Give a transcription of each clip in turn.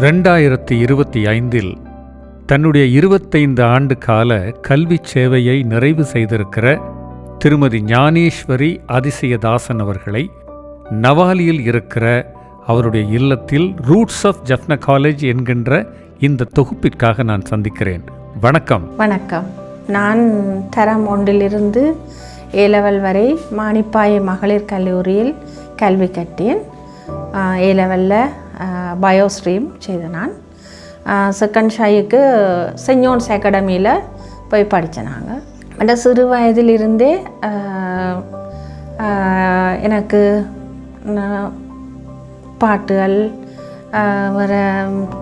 2025 தன்னுடைய 25 ஆண்டு கால கல்வி சேவையை நிறைவு செய்திருக்கிற திருமதி ஞானேஸ்வரி அதிசயதாசன் அவர்களை நவாலியில் இருக்கிற அவருடைய இல்லத்தில் ரூட்ஸ் ஆஃப் ஜஃப்னா காலேஜ் என்கின்ற இந்த தொகுப்பிற்காக நான் சந்திக்கிறேன். வணக்கம். வணக்கம். நான் தரம் 1 A-லெவல் வரை மானிப்பாய் மகளிர் கல்லூரியில் கல்வி கற்றேன். A-லெவலில் பயோ ஸ்ட்ரீம் செய்த நான் செகண்ட் ஷாய்க்கு செயின்ட் ஜோன்ஸ் அகாடமியில் போய் படித்தேன். நாங்கள் அந்த சிறு வயதிலிருந்தே எனக்கு பாட்டுகள், வர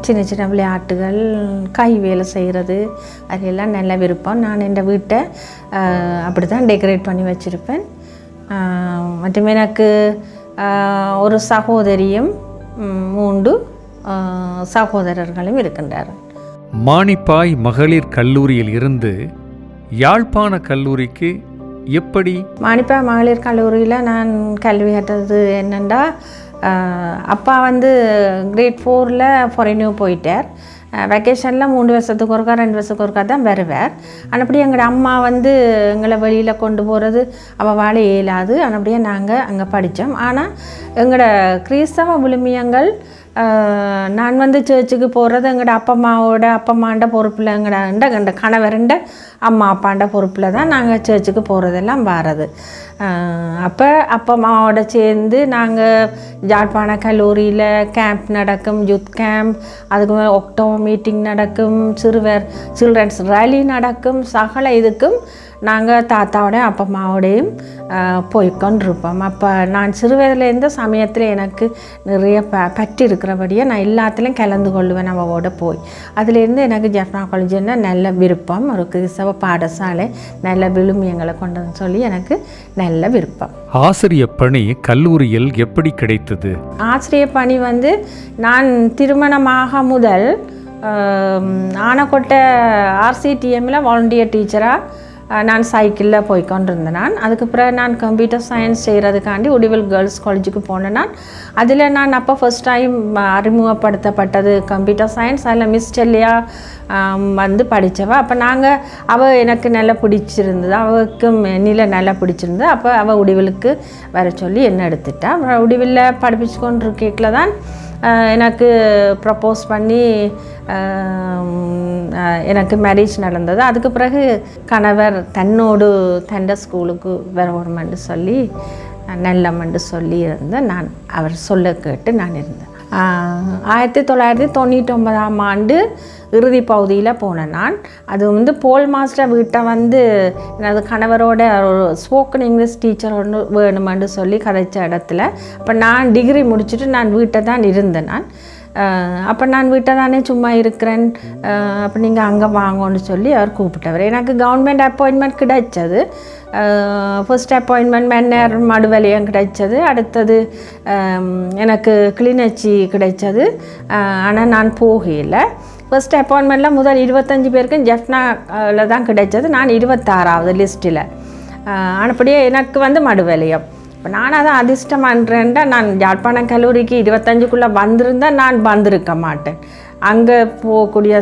சின்ன சின்ன விளையாட்டுகள், கை வேலை செய்கிறது, அதெல்லாம் நல்ல விருப்பம். நான் என் வீட்டை அப்படி தான் டெக்கரேட் பண்ணி வச்சுருப்பேன். மற்றும் எனக்கு ஒரு சகோதரியும் 3 சகோதரர்களும் இருக்கின்றார்கள். மானிப்பாய் மகளிர் கல்லூரியில் இருந்து யாழ்ப்பாண கல்லூரிக்கு எப்படி? மானிப்பாய் மகளிர் கல்லூரியில் நான் கல்வி கற்றது என்னென்னா, அப்பா கிரேட் 4ல் ஃபாரினியூ போயிட்டார். வெக்கேஷனில் 3 வருஷத்துக்கு ஒருக்கா 2 வருஷத்துக்கு ஒருக்கா தான் வருவார். ஆனப்படியே எங்களோட அம்மா எங்களை வெளியில் கொண்டு போகிறது அவள் வாழ இயலாது. ஆனப்படியே நாங்கள் அங்கே படித்தோம். ஆனால் எங்களோட கிறிஸ்தவ விழுமியங்கள் நான் சர்ச்சுக்கு போகிறது எங்களோட அப்பம்மாண்ட பொறுப்பில், எங்களோட கணவருண்ட அம்மா அப்பாண்ட பொறுப்பில் தான் நாங்கள் சர்ச்சுக்கு போகிறதெல்லாம் வர்றது. அப்போ அப்பம்மாவோட சேர்ந்து நாங்கள் யாழ்ப்பாண கல்லூரியில் கேம்ப் நடக்கும், யூத் கேம்ப், அதுக்கு மேலே ஒக்டோபர் மீட்டிங் நடக்கும், சில்ட்ரன்ஸ் ரேலி நடக்கும். சகல இதுக்கும் நாங்கள் தாத்தாவோடையும் அப்பம்மாவோடையும் போய்கொண்டிருப்போம். அப்போ நான் சிறு வயதில் சமயத்தில் எனக்கு நிறைய பற்றி இருக்கிறபடியே நான் எல்லாத்துலேயும் கலந்து கொள்ளுவேன் அவவோட போய். அதுலேருந்து எனக்கு ஜஃப்னா காலேஜ்னா நல்ல விருப்பம். ஒரு கிறிஸ்தவ பாடசாலை நல்ல விழுமியங்களை கொண்டதுன்னு சொல்லி எனக்கு நல்ல விருப்பம். ஆசிரியர் பணி கல்லூரியில் எப்படி கிடைத்தது? ஆசிரியர் பணி நான் திருமணமாக முதல் ஆனக்கோட்டை RCTMல வாலண்டியர் டீச்சராக நான் சைக்கிளில் போய்கொண்டிருந்தேன். நான் அதுக்கு பிறகு நான் கம்ப்யூட்டர் சயின்ஸ் செய்கிறதுக்காண்டி உடிவில் கேர்ள்ஸ் காலேஜுக்கு போனேன். நான் அதில் நான் அப்போ ஃபஸ்ட் டைம் அறிமுகப்படுத்தப்பட்டது கம்ப்யூட்டர் சயின்ஸ். அதில் மிஸ் செல்லியா படித்தவ. அப்போ அவள் எனக்கு நல்லா பிடிச்சிருந்தது, அவளுக்கும் என்னில் நல்லா பிடிச்சிருந்தது. அப்போ அவள் உடிவிலுக்கு வர சொல்லி என்ன எடுத்துட்டா. உடிவில் படிப்பிச்சு கொண்டிருக்கேக்கில் தான் எனக்கு ப்ரப்போஸ் பண்ணி எனக்கு மேரேஜ் நடந்தது. அதுக்கு பிறகு கணவர் தண்ட ஸ்கூலுக்கு வரணுமென்று சொல்லி நல்லமென்று சொல்லி இருந்தேன். நான் அவர் சொல்ல கேட்டு நான் இருந்தேன். 1999ஆம் ஆண்டு இறுதி பகுதியில் போனேன். நான் அது போல் மாஸ்டர் வீட்டை எனது கணவரோட ஒரு ஸ்போக்கன் இங்கிலீஷ் டீச்சர் ஒன்று வேணுமென்று சொல்லி கதைச்ச இடத்துல. அப்போ நான் டிகிரி முடிச்சுட்டு நான் வீட்டை தான் இருந்தேன். நான் அப்போ நான் வீட்டை தானே சும்மா இருக்கிறேன், அப்போ நீங்கள் அங்கே வாங்கன்னு சொல்லி அவர் கூப்பிட்டவர். எனக்கு கவர்மெண்ட் அப்பாயின்மெண்ட் கிடைச்சது. ஃபர்ஸ்ட் அப்பாயின்மெண்ட் மன்னர் மடுவலையம் கிடைச்சது. அடுத்தது எனக்கு கிளிநொச்சி கிடைச்சது. ஆனால் நான் போகல. ஃபர்ஸ்ட் அப்பாயின்மெண்ட்டில் முதல் 25 பேருக்கும் ஜஃப்னாவில் தான் கிடைச்சது. நான் 26ஆவது லிஸ்ட்டில். அப்படியே எனக்கு மடுவலையம். இப்போ நான் அதை அதிர்ஷ்டம் பண்ணுறேன்டா, நான் யாழ்ப்பாண கல்லூரிக்கு 25க்குள்ளே வந்திருந்தால் நான் வந்திருக்க மாட்டேன். அங்கே போகக்கூடிய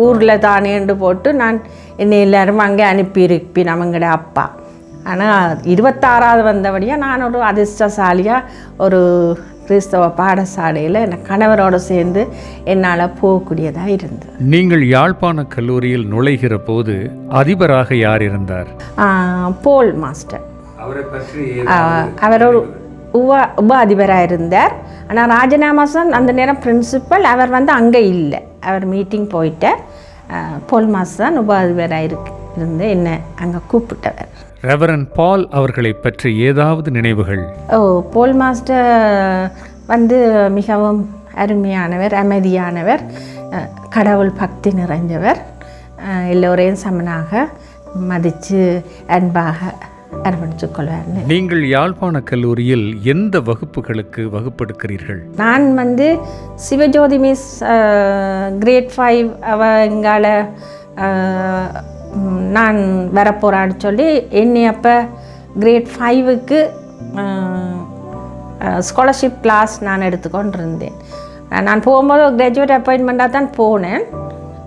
ஊரில் தானேண்டு போட்டு நான் என்னை எல்லோரும் அங்கே அனுப்பியிருப்பேன் அவங்களோட அப்பா. ஆனால் 26ஆவது வந்தபடியாக நான் ஒரு அதிர்ஷ்டசாலியாக ஒரு கிறிஸ்தவ பாடசாலையில் என் கணவரோடு சேர்ந்து என்னால் போகக்கூடியதாக இருந்தது. நீங்கள் யாழ்ப்பாண கல்லூரியில் நுழைகிற போது அதிபராக யார் இருந்தார்? போல் மாஸ்டர். அவர் ஒரு உப அதிபராக இருந்தார். ஆனால் ராஜநாமாசன் அந்த நேரம் பிரின்சிபல். அவர் அங்கே இல்லை, அவர் மீட்டிங் போயிட்டார். போல் மாஸ்டர் தான் உப அதிபராக இருந்து என்னை அங்கே கூப்பிட்டவர். ரெவரன் பால் அவர்களை பற்றி ஏதாவது நினைவுகள்? போல் மாஸ்டர் மிகவும் அருமையானவர், அமைதியானவர், கடவுள் பக்தி நிறைஞ்சவர், எல்லோரையும் சமனாக மதித்து அன்பாக அரவணைச்சு கொள்வார். நீங்கள் யாழ்ப்பாண கல்லூரியில் எந்த வகுப்புகளுக்கு வகுப்பெடுக்கிறீர்கள்? நான் சிவஜோதி மிஸ் கிரேட் 5 எங்கால நான் வரப்போகிறான்னு சொல்லி என்னை அப்போ கிரேட் 5க்கு ஸ்காலர்ஷிப் கிளாஸ் நான் எடுத்துக்கொண்டிருந்தேன். நான் போகும்போது கிராஜுவேட் அப்பாயின்மெண்ட்டாக தான் போனேன்.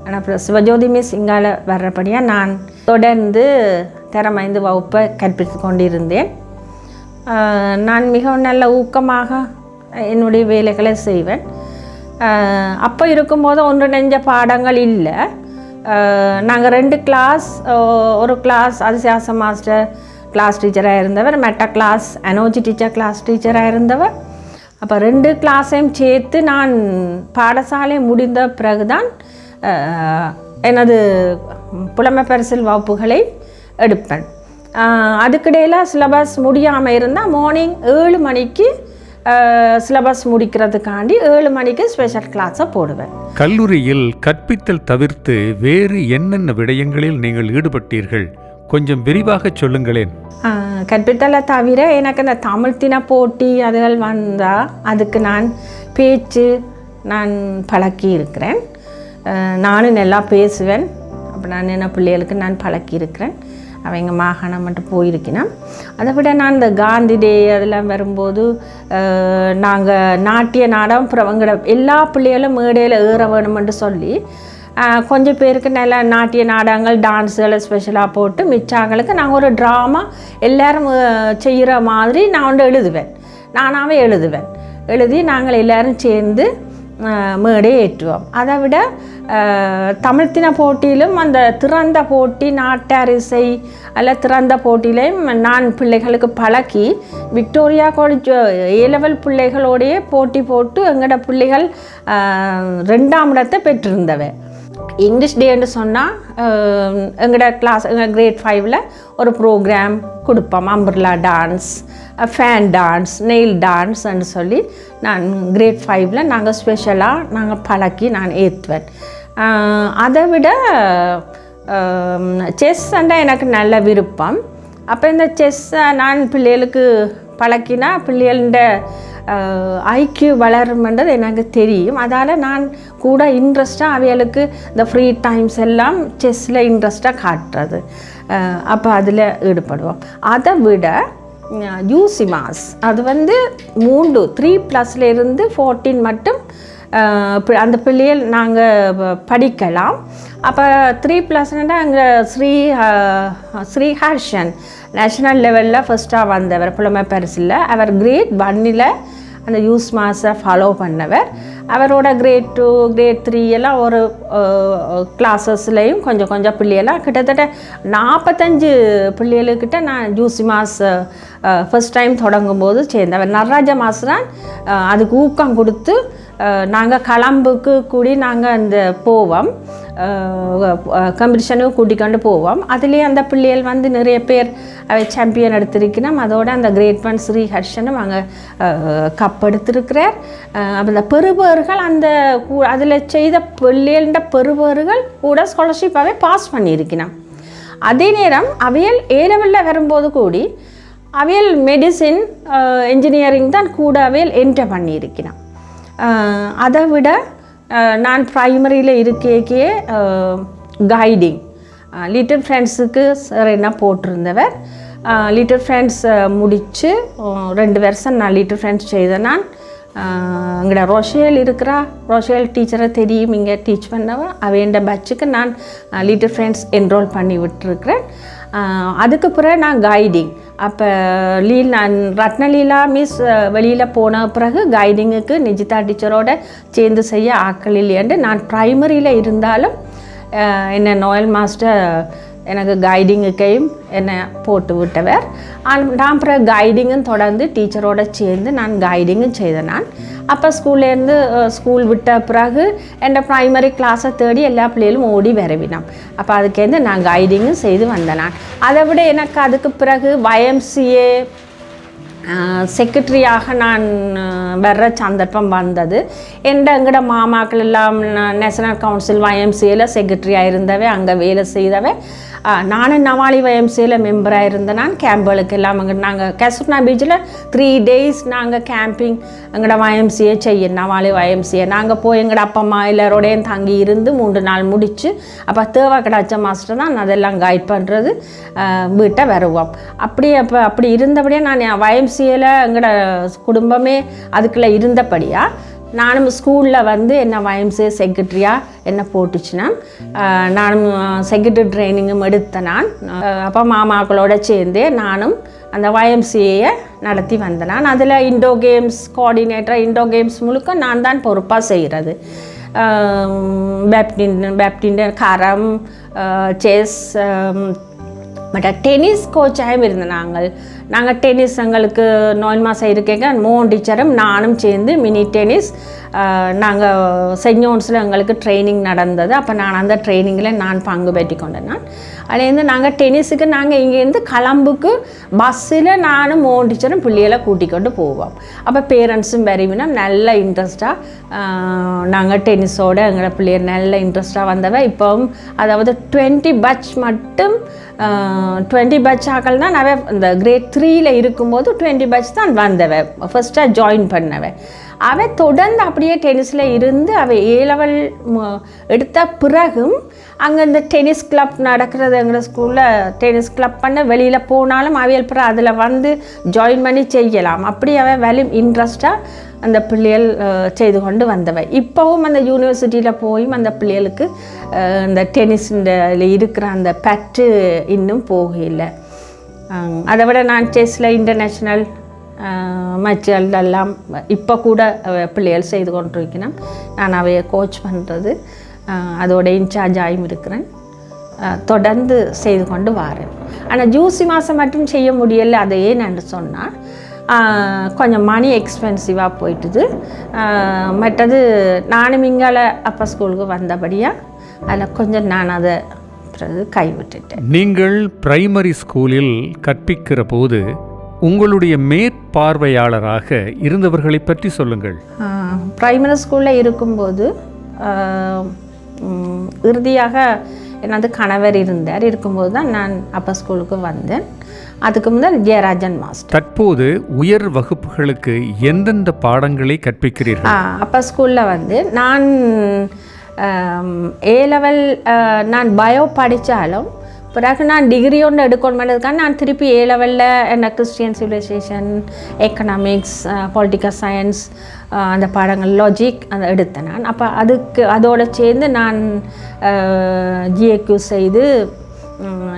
ஆனால் அப்புறம் சிவஜோதி மிஸ் இங்கால வர்றபடியாக நான் தொடர்ந்து தரம் 5 வகுப்பை கற்பித்து கொண்டிருந்தேன். நான் மிகவும் நல்ல ஊக்கமாக என்னுடைய வேலைகளை செய்வேன். அப்போ இருக்கும்போது ஒன்றிணைஞ்ச பாடங்கள் இல்லை. நாங்கள் 2 கிளாஸ், ஒரு கிளாஸ் அதிசாச மாஸ்டர் கிளாஸ் டீச்சராக இருந்தவர், மெட்ட கிளாஸ் அனோஜி டீச்சர் கிளாஸ் டீச்சராக இருந்தவர். அப்போ 2 கிளாஸையும் சேர்த்து நான் பாடசாலை முடிந்த பிறகுதான் எனது புலமை பரிசில் வகுப்புகளை எடுப்பேன். அதுக்கிடையில் சிலபஸ் முடியாமல் இருந்தால் மார்னிங் 7 மணிக்கு சிலபஸ் முடிக்கிறதுக்காண்டி 7 மணிக்கு ஸ்பெஷல் கிளாஸை போடுவேன். கல்லூரியில் கற்பித்தல் தவிர்த்து வேறு என்னென்ன விடயங்களில் நீங்கள் ஈடுபட்டீர்கள்? கொஞ்சம் விரிவாக சொல்லுங்களேன். கற்பித்தலை தவிர எனக்கு இந்த தமிழ் தின போட்டி அதுகள் வந்தால் அதுக்கு நான் பேச்சு நான் பழக்கி இருக்கிறேன். நானும் நல்லா பேசுவேன். அப்போ நான் என்ன பிள்ளைகளுக்கு நான் பழக்கி இருக்கிறேன். அவங்க மாகாணம் மட்டும் போயிருக்கணும். அதை விட நான் இந்த காந்தி டே அதெல்லாம் வரும்போது நாங்கள் நாட்டிய நாடகம் அப்புறம் எல்லா பிள்ளைகளும் மேடையில் ஏற வேணுமென்று சொல்லி கொஞ்சம் பேருக்கு நல்ல நாட்டிய நாடகங்கள் டான்ஸுகளை ஸ்பெஷலாக போட்டு மிச்சாங்களுக்கு நாங்கள் ஒரு ட்ராமா எல்லோரும் செய்கிற மாதிரி நான் வந்து எழுதுவேன். நானாகவே எழுதி நாங்கள் எல்லோரும் சேர்ந்து மேடை ஏற்றுவோம். அதை விட தமிழ் தின போட்டியிலும் அந்த திறந்த போட்டி நாட்டரிசை அல்ல திறந்த போட்டியிலையும் நான் பிள்ளைகளுக்கு பழக்கி விக்டோரியா காலேஜ் A-level பிள்ளைகளோடையே போட்டி போட்டு எங்களோட பிள்ளைகள் 2ஆம் இடத்தை பெற்றிருந்தவை. இங்கிலீஷ் டேன்னு சொன்னால் எங்களோட கிளாஸ் எங்கள் கிரேட் 5ல் ஒரு ப்ரோக்ராம் கொடுப்போம். Umbrella dance, fan dance, nail டான்ஸ்ன்னு சொல்லி நான் கிரேட் 5ல் நாங்கள் ஸ்பெஷலாக நாங்கள் பழக்கி நான் ஏற்றுவேன். அதை விட செஸ்ஸண்டா எனக்கு நல்ல விருப்பம். அப்போ இந்த செஸ்ஸை நான் பிள்ளைகளுக்கு பழக்கினா பிள்ளைகளோட ஐக்கியூ வளரும்ன்றது எனக்கு தெரியும். அதால் நான் கூட இன்ட்ரெஸ்ட்டாக அவைகளுக்கு இந்த ஃப்ரீ டைம்ஸ் எல்லாம் செஸ்ஸில் இன்ட்ரெஸ்ட்டாக காட்டுறது. அப்போ அதில் ஈடுபடுவோம். அதை விட யூசிமாஸ் அது வந்து 3+ 14 மட்டும் அந்த பிள்ளைகள் நாங்கள் படிக்கலாம். அப்போ 3+ன்னா அங்கே ஸ்ரீஹர்ஷன் நேஷ்னல் லெவலில் ஃபஸ்ட்டாக வந்தவர் புலமை பரிசில். அவர் கிரேட் 1ல் அந்த யூஸ் மாஸை ஃபாலோ பண்ணவர். அவரோட கிரேட் 2 கிரேட் 3 எல்லாம் ஒரு கிளாஸஸ்லேயும் கொஞ்சம் பிள்ளைகளாம் கிட்டத்தட்ட 45 பிள்ளைகளுக்கிட்ட நான் யூசி மாஸ் ஃபஸ்ட் டைம் தொடங்கும்போது சேர்ந்தவர். நடராஜ மாஸ் தான் அதுக்கு ஊக்கம் கொடுத்து நாங்கள் களம்புக்கு கூடி நாங்கள் அந்த போவோம், காம்படிஷனுக்கு கூட்டிக்கொண்டு போவோம். அதுலேயே அந்த பிள்ளைகள் வந்து நிறைய பேர் சாம்பியன் எடுத்திருக்கணும். அதோட அந்த கிரேட் 1 ஸ்ரீஹர்ஷனும் அங்கே கப் எடுத்திருக்கிறார். அந்த பெறுபவர்கள் அந்த அதில் செய்த பிள்ளைகள பெறுபவர்கள் கூட ஸ்காலர்ஷிப்பாகவே பாஸ் பண்ணியிருக்கணும். அதே நேரம் அவையல் A-level வரும்போது கூடி அவையல் மெடிசின் இன்ஜினியரிங் தான் கூட அவையல் என்டர் பண்ணியிருக்கணும். அதை விட நான் ப்ரைமரியில் இருக்கே கைடிங் லிட்டில் ஃப்ரெண்ட்ஸுக்கு சார் என்ன போட்டிருந்தவர். லிட்டில் ஃப்ரெண்ட்ஸ் முடித்து 2 வருஷம் நான் லிட்டில் ஃப்ரெண்ட்ஸ் செய்தேன். நான் எங்களோட ரோஷேல் இருக்கிறா ரோஷேல் டீச்சரை தெரியும் இங்கே டீச் பண்ணவன். அவைண்ட பேட்சுக்கு நான் லிட்டில் ஃப்ரெண்ட்ஸ் என்ரோல் பண்ணி விட்டுருக்கிறேன். அதுக்கு பிறகு நான் கைடிங் அப்போ நான் ரத்னலீலா மிஸ் வெளியில் போன பிறகு கைடிங்குக்கு நிஜிதா டீச்சரோட சேர்ந்து செய்ய ஆக்கள் இல்லையாண்டு நான் ப்ரைமரியில் இருந்தாலும் என்னை நோயல் மாஸ்டர் எனக்கு கைடிங்குக்கையும் என்னை போட்டு விட்டவர். நான் பிறகு கைடிங்கும் தொடர்ந்து டீச்சரோடு சேர்ந்து நான் கைடிங்கும் செய்தேன். நான் அப்போ ஸ்கூல்லேருந்து ஸ்கூல் விட்ட பிறகு என் ப்ரைமரி கிளாஸை தேடி எல்லா பிள்ளைகளும் ஓடி வரவினோம். அப்போ அதுக்கேருந்து நான் கைடிங்கும் செய்து வந்தேன். நான் அதை விட எனக்கு அதுக்கு பிறகு YMCA செக்ரட்டரியாக நான் வர்ற சந்தர்ப்பம் வந்தது. எங்களோட மாமாக்கள் எல்லாம் நேஷனல் கவுன்சில் YMCAல செக்ரட்டரியாக இருந்தவை, அங்கே வேலை செய்தவை. நானும் நவாலி YMCAல மெம்பராக இருந்தேன். நான் கேம்புகளுக்கு எல்லாம் அங்கே நாங்கள் கேசுப்னா பீச்சில் 3 days நாங்கள் கேம்பிங் எங்களோட YMCA செய்ய நவாலி YMCA நாங்கள் போய் எங்களோட அப்பா அம்மா எல்லாரோடையும் தங்கி இருந்து 3 நாள் முடித்து அப்போ தேவை கிடச்ச மாஸ்டர் தான் அதெல்லாம் கைட் பண்ணுறது, வீட்டை வருவோம். அப்படி இருந்தபடியே நான் YMCAல எங்களோட குடும்பமே அதுக்குள்ளே இருந்தபடியாக நானும் ஸ்கூலில் வந்து என்ன YMCA செக்ரட்டரியாக என்ன போட்டுச்சுன்னா நானும் செக்ரட்டரி ட்ரைனிங்கும் எடுத்தேன். நான் அப்போ மாமாக்களோட சேர்ந்து நானும் அந்த YMCA நடத்தி வந்தேன். நான் அதில் Indo games coordinator, Indo games முழுக்க நான் தான் பொறுப்பாக செய்கிறது. பேட்மிண்டன், கரம், செஸ், மற்ற டென்னிஸ் கோச்சாகவும் இருந்தேன். நாங்கள் டென்னிஸ் எங்களுக்கு 9 மாதம் இருக்கேங்க 3 டீச்சரும் நானும் சேர்ந்து மினி டென்னிஸ் நாங்கள் செயின்ட் ஜோன்ஸில் எங்களுக்கு ட்ரைனிங் நடந்தது. அப்போ நான் அந்த ட்ரைனிங்கில் நான் பங்கு பெற்றி கொண்டேன். அதுலேருந்து நாங்கள் டென்னிஸுக்கு நாங்கள் இங்கேருந்து கலம்புக்கு பஸ்ஸில் நானும் 3 டீச்சரும் பிள்ளைகளை கூட்டிக்கொண்டு போவோம். அப்போ பேரண்ட்ஸும் வருவினா நல்ல இன்ட்ரெஸ்ட்டாக நாங்கள் டென்னிஸோடு எங்களோட பிள்ளைகள் நல்ல இன்ட்ரெஸ்ட்டாக வந்தவ. இப்போவும் அதாவது 20 பேட்ச் மட்டும் 20 பேட்ச் ஆக்கள் தான் அவ இந்த கிரேட் 3ல் இருக்கும்போது 20 பேட்ச் தான் வந்தவ ஃபஸ்ட்டாக ஜாயின் பண்ணவ. அவள் தொடர்ந்து அப்படியே டென்னிஸில் இருந்து அவள் A லெவல் எடுத்த பிறகும் அங்கே இந்த டென்னிஸ் கிளப் நடக்கிறது எங்கள் ஸ்கூலில் டென்னிஸ் கிளப் பண்ண வெளியில் போனாலும் அவையல் பிற அதில் வந்து ஜாயின் பண்ணி செய்யலாம். அப்படி அவள் வேலையும் இன்ட்ரெஸ்ட்டாக அந்த பிள்ளைகள் செய்து கொண்டு வந்தவை. இப்போவும் அந்த யூனிவர்சிட்டியில் போயும் அந்த பிள்ளைகளுக்கு இந்த டென்னிஸில் இருக்கிற அந்த பற்று இன்னும் போகலை. அதை விட நான் செஸ்ஸில் இன்டர்நேஷ்னல் மேட்சுகள் எல்லாம் இப்போ கூட பிள்ளைகள் செய்து கொண்டிருக்கிறேன். நான் அவையை கோச் பண்ணுறது அதோட இன்சார்ஜ் ஆகியும் இருக்கிறேன். தொடர்ந்து செய்து கொண்டு வரேன். ஆனால் ஜூசி மாதம் மட்டும் செய்ய முடியலை. அதை ஏன்னு சொன்னால் கொஞ்சம் மணி எக்ஸ்பென்சிவாக போயிட்டுது. மற்றது நானும் இங்கால அப்பா ஸ்கூலுக்கு வந்தபடியாக அதில் கொஞ்சம் நான் அதை கைவிட்டுட்டேன். நீங்கள் பிரைமரி ஸ்கூலில் கற்பிக்கிற போது உங்களுடைய மேற்பார்வையாளராக இருந்தவர்களை பற்றி சொல்லுங்கள். பிரைமரி ஸ்கூலில் இருக்கும்போது இறுதியாக எனது கணவர் இருக்கும்போது தான் நான் அப்பா ஸ்கூலுக்கு வந்தேன். அதுக்கு முதல் ஜெயராஜன் மாஸ்டர். தற்போது உயர் வகுப்புகளுக்கு எந்தெந்த பாடங்களை கற்பிக்கிறீர்கள்? அப்பா ஸ்கூலில் வந்து நான் A லெவல் நான் பயோ படித்தாலும் பிறகு நான் டிகிரி ஒன்று எடுக்கணுமென்றதுக்காக நான் திருப்பி A லெவலில் என்ன Christian civilisation, economics, political science அந்த பாடங்கள் லாஜிக் அந்த எடுத்தேன் நான். அப்போ அதோடு சேர்ந்து நான் GAQ செய்து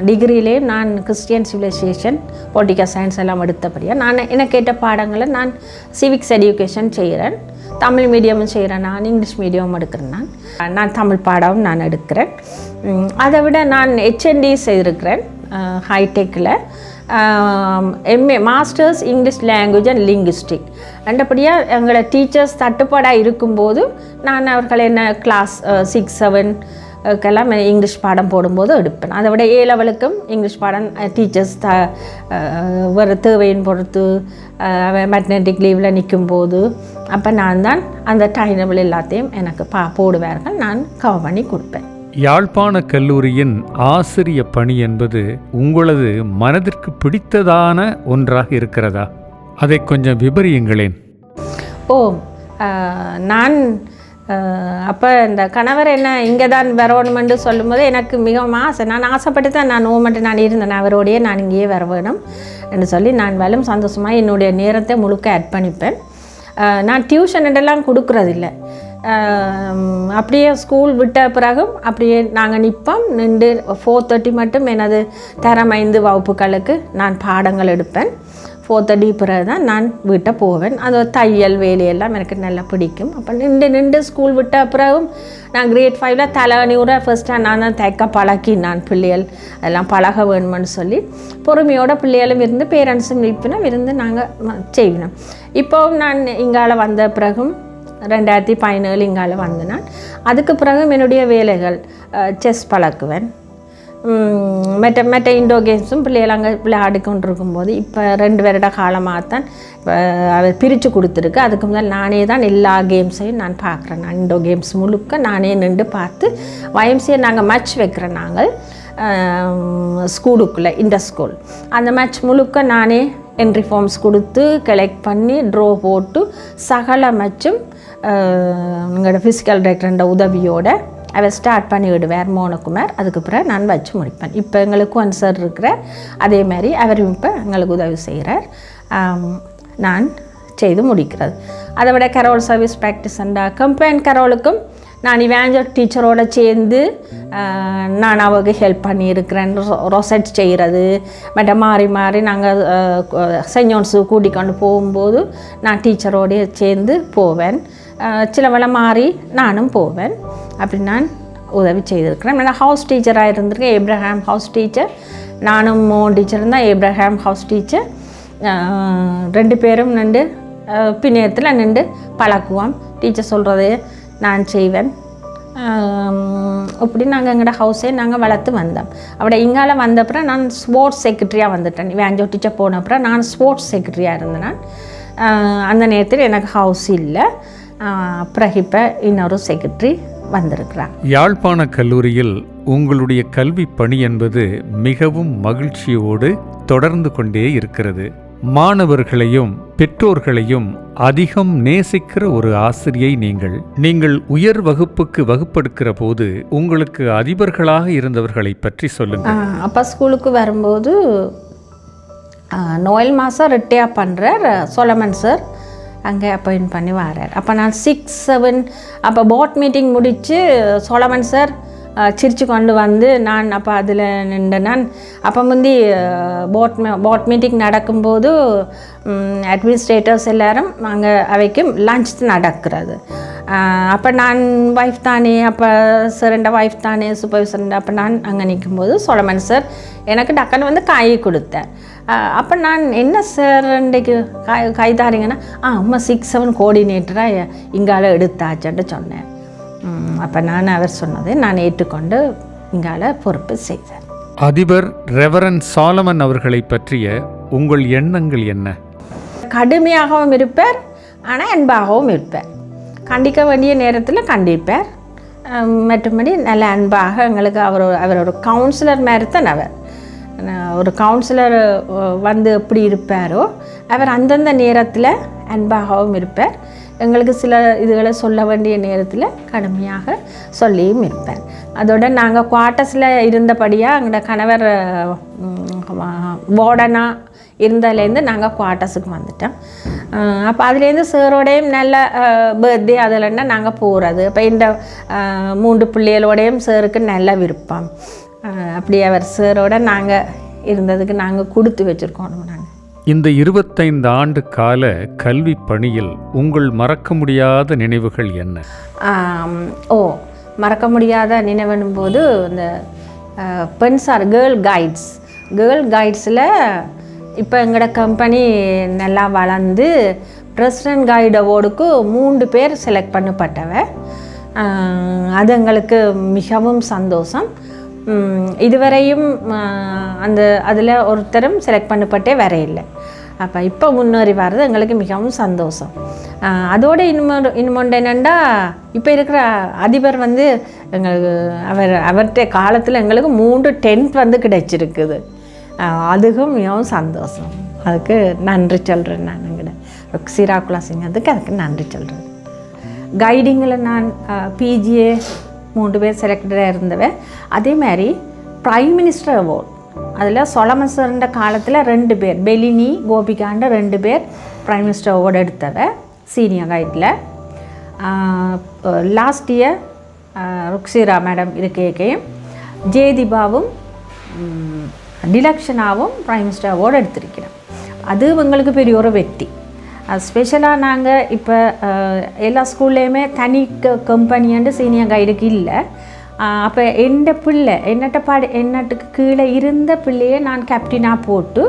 டிகிரியிலே நான் கிறிஸ்டியன் சிவிலைசேஷன், பொலிட்டிக்கல் சயின்ஸ் எல்லாம் எடுத்தபடியாக நான் எனக்கு கேட்ட பாடங்களை நான் சிவிக்ஸ் எடியூகேஷன் செய்கிறேன். தமிழ் மீடியமும் செய்கிறேன், நான் இங்கிலீஷ் மீடியமும் எடுக்கிறேன். நான் தமிழ் பாடமும் நான் எடுக்கிறேன். அதை விட நான் HND செய்திருக்கிறேன் ஹைடெக்கில். MA masters English language and linguistic. ரெண்டபடியாக எங்களை டீச்சர்ஸ் தட்டுப்பாடாக இருக்கும்போது நான் அவர்கள் என்ன கிளாஸ் 6, 7க்கெல்லாம் இங்கிலீஷ் பாடம் போடும்போது எடுப்பேன். அதை விட A லெவலுக்கும் இங்கிலீஷ் பாடம் டீச்சர்ஸ் ஒரு தேவையின் பொறுத்து மேட்னெட்டிக் லீவில் நிற்கும்போது அப்போ நான் தான் அந்த டைனபிள் எல்லாத்தையும் எனக்கு போடுவார்கள், நான் கவர் பண்ணி கொடுப்பேன். யாழ்ப்பாண கல்லூரியின் ஆசிரிய பணி என்பது உங்களது மனதிற்கு பிடித்ததான ஒன்றாக இருக்கிறதா? அதை கொஞ்சம் விபரியுங்களேன். நான் அப்போ இந்த கணவர் என்ன இங்கே தான் வரணுமென்று சொல்லும்போது எனக்கு மிகவும் ஆசை. நான் ஆசைப்பட்டு தான் நான் மட்டும் நான் இருந்தேன், அவரோடையே நான் இங்கேயே வர வேணும் என்று சொல்லி நான் வேலும் சந்தோஷமாக என்னுடைய நேரத்தை முழுக்க அர்ப்பணிப்பேன். நான் டியூஷன் எல்லாம் கொடுக்குறதில்ல. அப்படியே ஸ்கூல் விட்ட பிறகும் அப்படியே நாங்கள் நிற்போம், நின்று 4:30 மட்டும் எனது தரம் 5 வகுப்புகளுக்கு நான் பாடங்கள் எடுப்பேன். 4:30 பிறகு தான் நான் வீட்டை போவேன். அது தையல் வேலையெல்லாம் எனக்கு நல்லா பிடிக்கும். அப்போ நின்று ஸ்கூல் விட்ட பிறகும் நான் கிரேட் 5ல் தலைவனியூரை ஃபஸ்ட்டாக நான் தான் தைக்க பழக்கி நான் பிள்ளைகள் அதெல்லாம் பழக வேணுமென்னு சொல்லி பொறுமையோட பிள்ளைகளும் இருந்து பேரண்ட்ஸும் நிற்பினோம் இருந்து நாங்கள் செய்வினோம். இப்போவும் நான் இங்கால வந்த பிறகும் 2017 இங்கால வந்து நான் அதுக்கு பிறகும் என்னுடைய வேலைகள் செஸ் பழக்குவேன். மற்ற இண்டோ கேம்ஸும் பிள்ளைகள் அங்கே விளையாடி கொண்டு இருக்கும்போது இப்போ 2 வருட காலமாகத்தான் அதை பிரித்து கொடுத்துருக்கு. அதுக்கு முதல் நானே தான் எல்லா கேம்ஸையும் நான் பார்க்குறேன். நான் இண்டோ கேம்ஸ் முழுக்க நானே நின்று பார்த்து YMCA நாங்கள் மேட்ச் வைக்கிறேன். நாங்கள் ஸ்கூலுக்குள்ளே இண்டர் ஸ்கூல் அந்த மேட்ச் முழுக்க நானே என்ட்ரி ஃபார்ம்ஸ் கொடுத்து கலெக்ட் பண்ணி ட்ரோ போட்டு சகல மேட்சும் எங்களோட ஃபிசிக்கல் டைரக்டரோட உதவியோடு அவர் ஸ்டார்ட் பண்ணி விடுவார் மோனகுமார். அதுக்கு பிறகு நான் வச்சு முடிப்பேன். இப்போ எங்களுக்கு ஒன் சார் இருக்கிற அதே மாதிரி அவரும் இப்போ எங்களுக்கு உதவி செய்கிறார். நான் செய்து முடிக்கிறது. அதை விட கரோல் சர்வீஸ் ப்ராக்டிஸ் அண்டா கம்பைன் கரோலுக்கும் நான் இவாஞ்சல் டீச்சரோடு சேர்ந்து நான் அவருக்கு ஹெல்ப் பண்ணியிருக்கிறேன். ரொசெட் செய்கிறது மற்ற மாறி மாறி நாங்கள் செஞ்சோன்ஸு கூட்டிக்கொண்டு போகும்போது நான் டீச்சரோடு சேர்ந்து போவேன். சில வேளை மாறி நானும் போவேன். அப்படி நான் உதவி செய்திருக்கிறேன். நான் ஹவுஸ் டீச்சராக இருந்திருக்கேன். ஏப்ரஹாம் ஹவுஸ் டீச்சர், நானும் டீச்சர் தான். ஏப்ரஹாம் ஹவுஸ் டீச்சர் 2 பேரும் நின்று பிணையத்தில் நின்று பழக்குவோம். டீச்சர் சொல்கிறது நான் செய்வேன். அப்படி நாங்கள் எங்களோட ஹவுஸே நாங்கள் வளர்த்து வந்தோம். அப்படி இங்கால வந்தப்புறம் நான் ஸ்போர்ட்ஸ் செக்ரட்டரியாக வந்துட்டேன். வேஞ்சோ டீச்சர் போனப்புறம் நான் ஸ்போர்ட்ஸ் செக்ரட்டரியாக இருந்தேன். நான் அந்த நேரத்தில் எனக்கு ஹவுஸ் இல்லை. அப்புறம் இப்போ இன்னொரு செக்ரட்டரி வந்திருக்கிறான். யாழ்ப்பாண கல்லூரியில் உங்களுடைய கல்வி பணி என்பது மிகவும் மகிழ்ச்சியோடு தொடர்ந்து கொண்டே இருக்கிறது. மாணவர்களையும் பெற்றோர்களையும் அதிகம் நேசிக்கிற ஒரு ஆசிரியை நீங்கள் உயர் வகுப்புக்கு வகுப்பெடுக்கிற போது உங்களுக்கு அதிபர்களாக இருந்தவர்களை பற்றி சொல்லுங்கள். அப்பா ஸ்கூலுக்கு வரும்போது நோயல் மாதம் ரிட்டையர் பண்ணுறார் சோலமன் சார், அங்கே அப்பாயின்ட் பண்ணி வரார். அப்போ நான் 6, 7 அப்போ போர்ட் மீட்டிங் முடித்து சோலமன் சார் சிரித்து கொண்டு வந்து நான் அப்போ அதில் நின்று நான் அப்போ முந்தி போர்ட் மீட்டிங் நடக்கும்போது அட்மினிஸ்ட்ரேட்டர்ஸ் எல்லோரும் அங்கே அவைக்கும் லஞ்ச் நடக்கிறது. அப்போ நான் ஒய்ஃப் தானே, அப்போ சார் ஒய்ஃப் தானே சூப்பர்வைசர். அப்போ நான் அங்கே நிற்கும்போது சோலமன் சார் எனக்கு டக்குன்னு வந்து கை கொடுத்தார். அப்போ நான் என்ன சார் இன்றைக்கு கை தாரீங்கன்னா அம்மா 6, 7 கோஆர்டினேட்டராக இங்கால எடுத்தாச்சுன்ட்டு சொன்னேன். அப்போ நான் அவர் சொன்னதை நான் ஏற்றுக்கொண்டு இங்கால பொறுப்பு செய்தேன். அதிபர் ரெவரன் சாலமன் அவர்களை பற்றிய உங்கள் எண்ணங்கள் என்ன? கடுமையாகவும் இருப்பார், ஆனால் அன்பாகவும் இருப்பார். கண்டிக்க வேண்டிய நேரத்தில் கண்டிப்பார். மற்றபடி நல்ல அன்பாக எங்களுக்கு அவர் ஒரு கவுன்சிலர் மாதிரி தான். அவர் ஒரு கவுன்சிலர் வந்து எப்படி இருப்பாரோ அவர் அந்தந்த நேரத்தில் அன்பாகவும் இருப்பார். எங்களுக்கு சில இதுகளை சொல்ல வேண்டிய நேரத்தில் கடுமையாக சொல்லியும் இருப்பார். அதோட நாங்கள் குவார்ட்டர்ஸில் இருந்தபடியாக எங்களோட கணவர் வார்டனாக இருந்ததுலேருந்து நாங்கள் குவார்ட்டர்ஸுக்கு வந்துட்டோம். அப்போ அதுலேருந்து சாரோடையும் நல்ல பர்த்டே அதில்னா நாங்கள் போகிறது. இப்போ இந்த 3 பிள்ளைகளோடையும் சாருக்கு நல்ல விருப்பம். அப்படி அவர் சாரோட நாங்கள் இருந்ததுக்கு நாங்கள் கொடுத்து வச்சுருக்கோம். நாங்கள் இந்த 25 ஆண்டு கால கல்வி பணியில் உங்கள் மறக்க முடியாத நினைவுகள் என்ன? மறக்க முடியாத நினைவுன்னும் போது இந்த பென்சார் கேர்ள் கைட்ஸில் இப்போ எங்களோட கம்பெனி நல்லா வளர்ந்து பிரசிடென்ட் கைடு அவார்டுக்கு 3 பேர் செலக்ட் பண்ணப்பட்டவ. அது எங்களுக்கு மிகவும் சந்தோஷம். இதுவரையும் அதில் ஒருத்தரும் செலக்ட் பண்ணப்பட்டே வர இல்லை. அப்போ இப்போ முன்னேறி வர்றது எங்களுக்கு மிகவும் சந்தோஷம். அதோடு இன்னொன்று என்னென்னா இப்போ இருக்கிற அதிபர் வந்து எங்களுக்கு அவர்கிட்ட காலத்தில் எங்களுக்கு 3 டென்த் வந்து கிடைச்சிருக்குது. அதுக்கும் மிகவும் சந்தோஷம். அதுக்கு நன்றி சொல்கிறேன். நான் எங்கிட்ட சிராக்குலா சிங்கத்துக்கு அதுக்கு நன்றி சொல்கிறேன். கைடிங்கில் நான் பிஜிஏ 3 பேர் செலக்டடாக இருந்தவன். அதே மாதிரி ப்ரைம் மினிஸ்டர் அவார்ட் அதில் சொலமன் சார்ன்ற காலத்தில் 2 பேர், பெலினி கோபிகாண்ட 2 பேர் ப்ரைம் மினிஸ்டர் அவார்டு எடுத்தவ சீனியர் கைட்டில். லாஸ்ட் இயர் ருக்ஸிரா மேடம் இருக்கையும் ஜெயதீபாவும் டிலக்ஷனாவும் ப்ரைம் மினிஸ்டர் அவார்டு எடுத்திருக்கிறோம். அது எங்களுக்கு பெரிய ஒரு வெற்றி. ஸ்பெஷலாக நாங்கள் இப்போ எல்லா ஸ்கூல்லேயுமே தனி கம்பெனியாண்டு சீனியர் கைடுக்கு இல்லை. அப்போ என்னட்டுக்கு கீழே இருந்த பிள்ளையை நான் கேப்டனாக போட்டு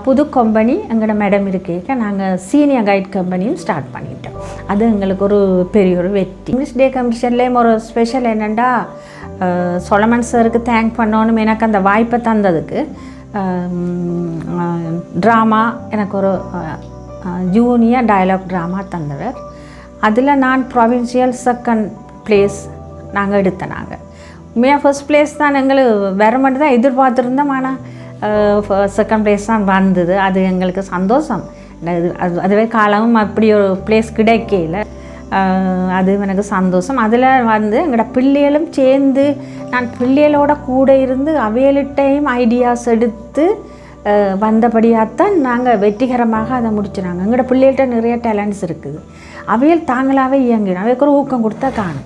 புது கம்பெனி எங்களோட மேடம் இருக்க நாங்கள் சீனியர் கைட் கம்பெனியும் ஸ்டார்ட் பண்ணிட்டோம். அது எங்களுக்கு ஒரு பெரிய ஒரு வெற்றி. இங்கிலீஷ் டே கம்பெனிஷன்லேயும் ஒரு ஸ்பெஷல் என்னென்னா சொலமன் சாருக்கு தேங்க் பண்ணணும். எனக்கு அந்த வாய்ப்பை தந்ததுக்கு ட்ராமா எனக்கு ஒரு ஜூனியர் டயலாக் ட்ராமா தந்தவர். அதில் நான் ப்ரொவின்ஷியல் 2nd பிளேஸ் நாங்கள் எடுத்தோம். நாங்கள் உண்மையாக 1st பிளேஸ் தான் எங்களுக்கு வேறு மட்டும் தான் எதிர்பார்த்துருந்தோம். ஆனால் 2nd பிளேஸ் தான் வந்தது. அது எங்களுக்கு சந்தோஷம். அதுவே காலமும் அப்படி ஒரு பிளேஸ் கிடைக்கல. அது எனக்கு சந்தோஷம். அதில் வந்து எங்களோட பிள்ளைகளும் சேர்ந்து நான் பிள்ளைகளோட கூட இருந்து அவையலிட்டையும் ஐடியாஸ் எடுத்து வந்தபடியாகத்தான் நாங்கள் வெற்றிகரமாக அதை முடிச்சினாங்க. எங்களோட பிள்ளைகள்கிட்ட நிறைய டேலண்ட்ஸ் இருக்குது. அவையில் தாங்களாகவே இயங்கினோம். அவைக்கு ஒரு ஊக்கம் கொடுத்தா காணும்.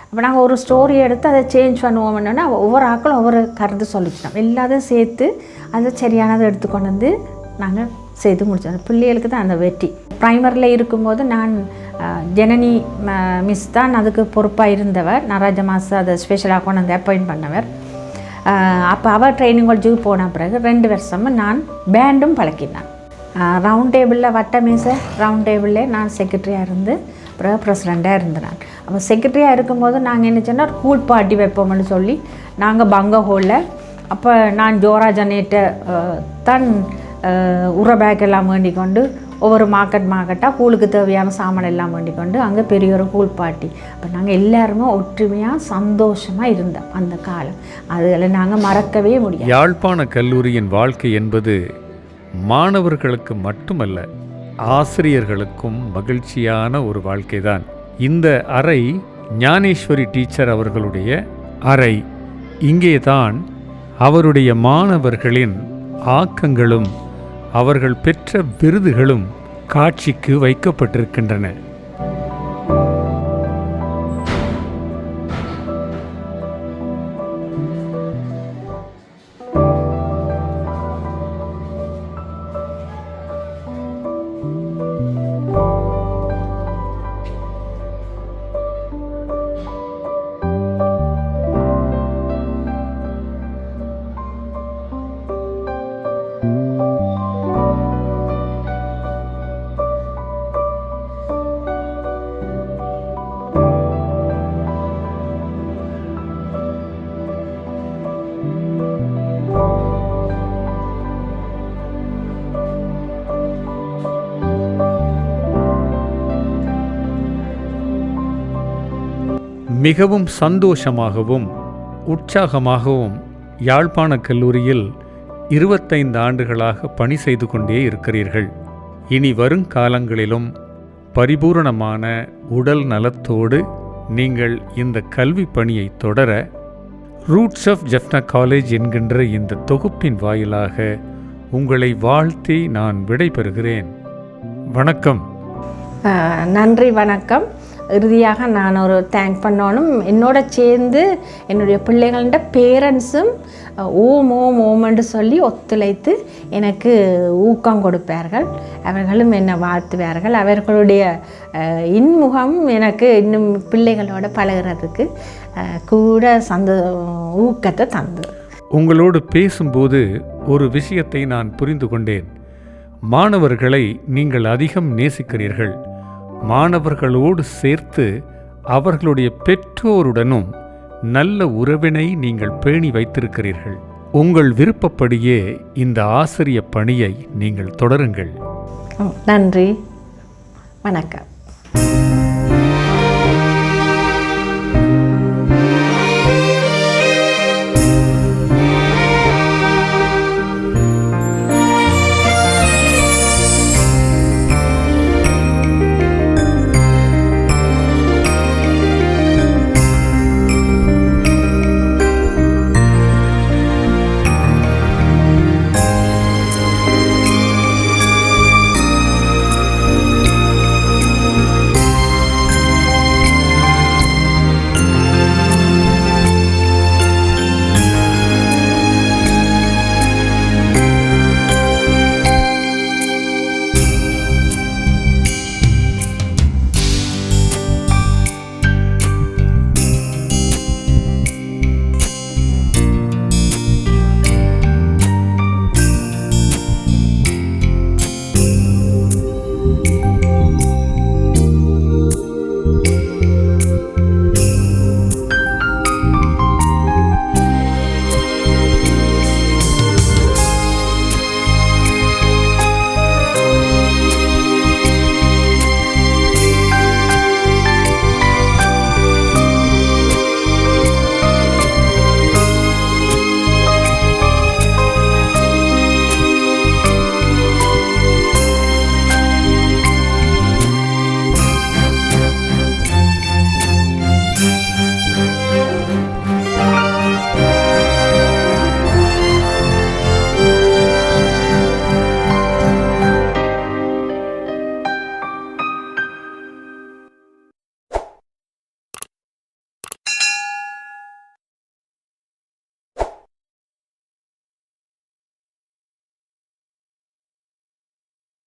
அப்போ நாங்கள் ஒரு ஸ்டோரி எடுத்து அதை சேஞ்ச் பண்ணுவோம்னா ஒவ்வொரு ஆக்களும் ஒவ்வொரு கருத்து சொல்லிச்சிட்டோம். எல்லாத்தையும் சேர்த்து அதை சரியானதை எடுத்துக்கொண்டு வந்து நாங்கள் செய்து முடித்தோம். பிள்ளைகளுக்கு தான் அந்த வெற்றி. ப்ரைமரியில் இருக்கும்போது நான் ஜனனி மிஸ் தான் அதுக்கு பொறுப்பாக இருந்தவர். நடராஜ மாதம் அதை ஸ்பெஷலாக கொண்டு வந்து அப்பாயிண்ட் பண்ணவர். அப்போ அவள் ட்ரைனிங் காலேஜுக்கு போன பிறகு 2 வருஷமும் நான் பேண்டும் பழக்கினேன். ரவுண்ட் டேபிளில் வட்ட மீசை ரவுண்ட் டேபிளில் நான் செக்ரட்டரியாக இருந்து பிறகு ப்ரெசிடெண்ட்டாக இருந்தேன். அப்போ செக்ரட்டரியாக இருக்கும்போது நாங்கள் என்ன சொன்னால் ஒரு கூல் பார்ட்டி வைப்போம்னு சொல்லி நாங்கள் பங்க ஹோலில் அப்போ நான் ஜோராஜனேட்ட தான் உர பேக் எல்லாம் வேண்டிக் கொண்டு ஒவ்வொரு மார்க்கெட்டாக கூழுக்கு தேவையான சாமான் எல்லாம் வேண்டிக் கொண்டு அங்கே பெரிய ஒரு கூல் பார்ட்டி. அப்போ நாங்கள் எல்லாருமே ஒற்றுமையாக சந்தோஷமாக இருந்தோம் அந்த காலம். அதில் நாங்கள் மறக்கவே முடியாது. யாழ்ப்பாண கல்லூரியின் வாழ்க்கை என்பது மாணவர்களுக்கு மட்டுமல்ல, ஆசிரியர்களுக்கும் மகிழ்ச்சியான ஒரு வாழ்க்கைதான். இந்த அறை ஞானேஸ்வரி டீச்சர் அவர்களுடைய அறை. இங்கே தான் அவருடைய மாணவர்களின் ஆக்கங்களும் அவர்கள் பெற்ற விருதுகளும் காட்சிக்கு வைக்கப்பட்டிருக்கின்றன. மிகவும் சந்தோஷமாகவும் உற்சாகமாகவும் யாழ்ப்பாண கல்லூரியில் 25 ஆண்டுகளாக பணி செய்து கொண்டே இருக்கிறீர்கள். இனி வருங்காலங்களிலும் பரிபூரணமான உடல் நலத்தோடு நீங்கள் இந்த கல்வி பணியை தொடர ரூட்ஸ் ஆஃப் ஜெஃப்னா காலேஜ் என்கின்ற இந்த தொகுப்பின் வாயிலாக உங்களை வாழ்த்தி நான் விடைபெறுகிறேன். வணக்கம். நன்றி, வணக்கம். இறுதியாக நான் ஒரு தேங்க் பண்ணணும். என்னோட சேர்ந்து என்னுடைய பிள்ளைகளோட பேரண்ட்ஸும் ஓம் ஓம் ஓமென்று சொல்லி ஒத்துழைத்து எனக்கு ஊக்கம் கொடுப்பார்கள். அவர்களும் என்னை வாழ்த்துவார்கள். அவர்களுடைய இன்முகம் எனக்கு இன்னும் பிள்ளைகளோட பழகிறதுக்கு கூட ஊக்கத்தை தந்தது. உங்களோடு பேசும்போது ஒரு விஷயத்தை நான் புரிந்து கொண்டேன். மாணவர்களை நீங்கள் அதிகம் நேசிக்கிறீர்கள். மாணவர்களோடு சேர்த்து அவர்களுடைய பெற்றோருடனும் நல்ல உறவினை நீங்கள் பேணி வைத்திருக்கிறீர்கள். உங்கள் விருப்பப்படியே இந்த ஆசிரிய பணியை நீங்கள் தொடருங்கள். நன்றி, வணக்கம்.